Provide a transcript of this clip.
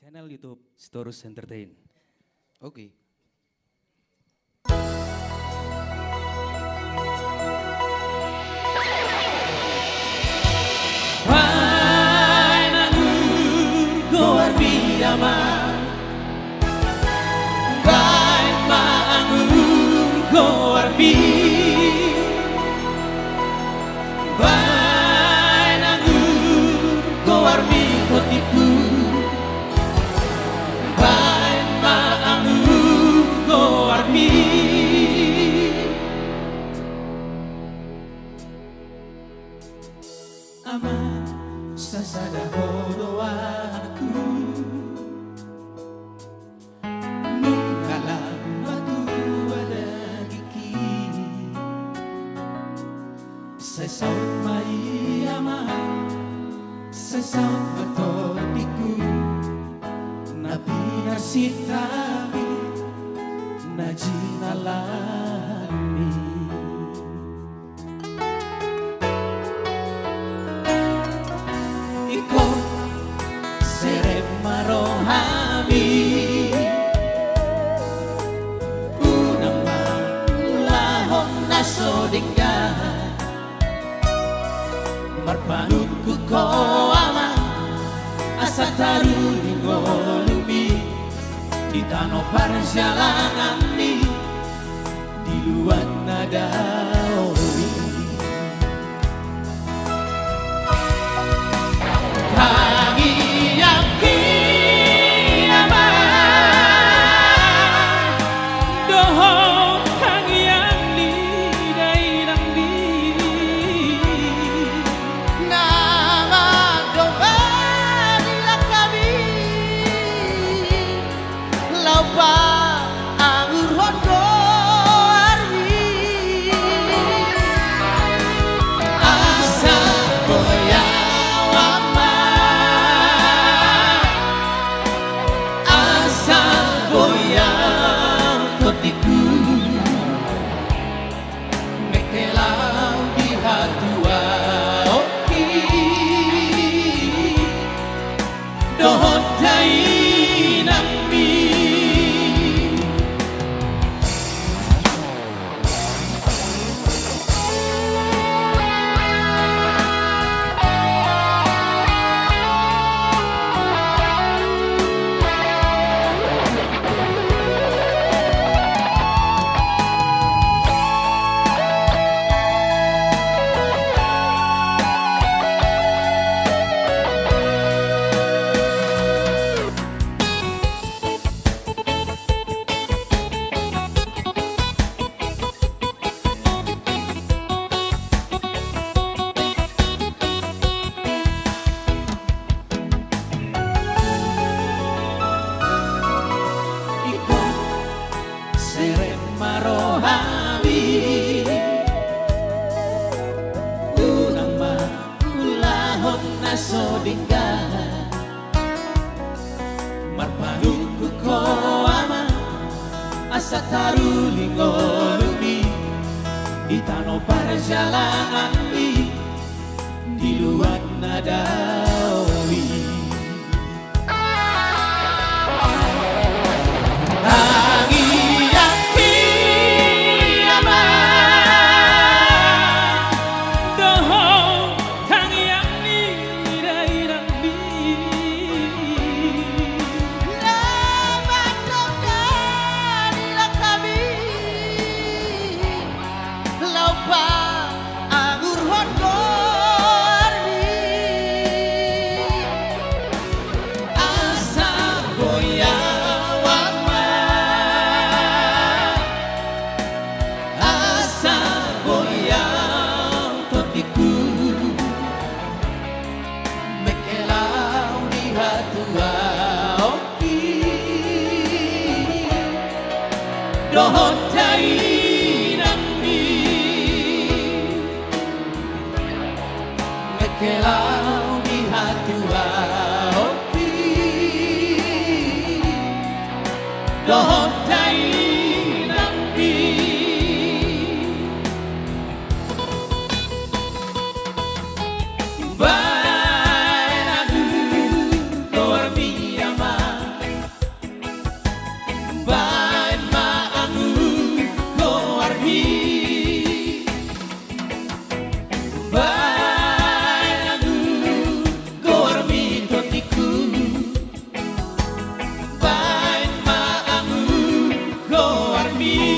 channel YouTube Sitorus Entertain. Oke. Vai goar biyama, vai goar bi, vai goar bi kotiku, vai goar bi. Ama sasada horo aku nungkala batu ada gigi sesaut mai ama sesaut batotiku nabi nasitabi najinalami. Marohami unang maulahon na sodingga marpanut ko ama asa taruni ngolumi di tanah perjalanan ni di luar nada sodingga marpanuku ko ama asa taruli ngolumi di tanah perjalanan di luar nadawi. Dohotay nami Mekelaw di hatua opi Dohotay nami Bayan aku Goar biyama nami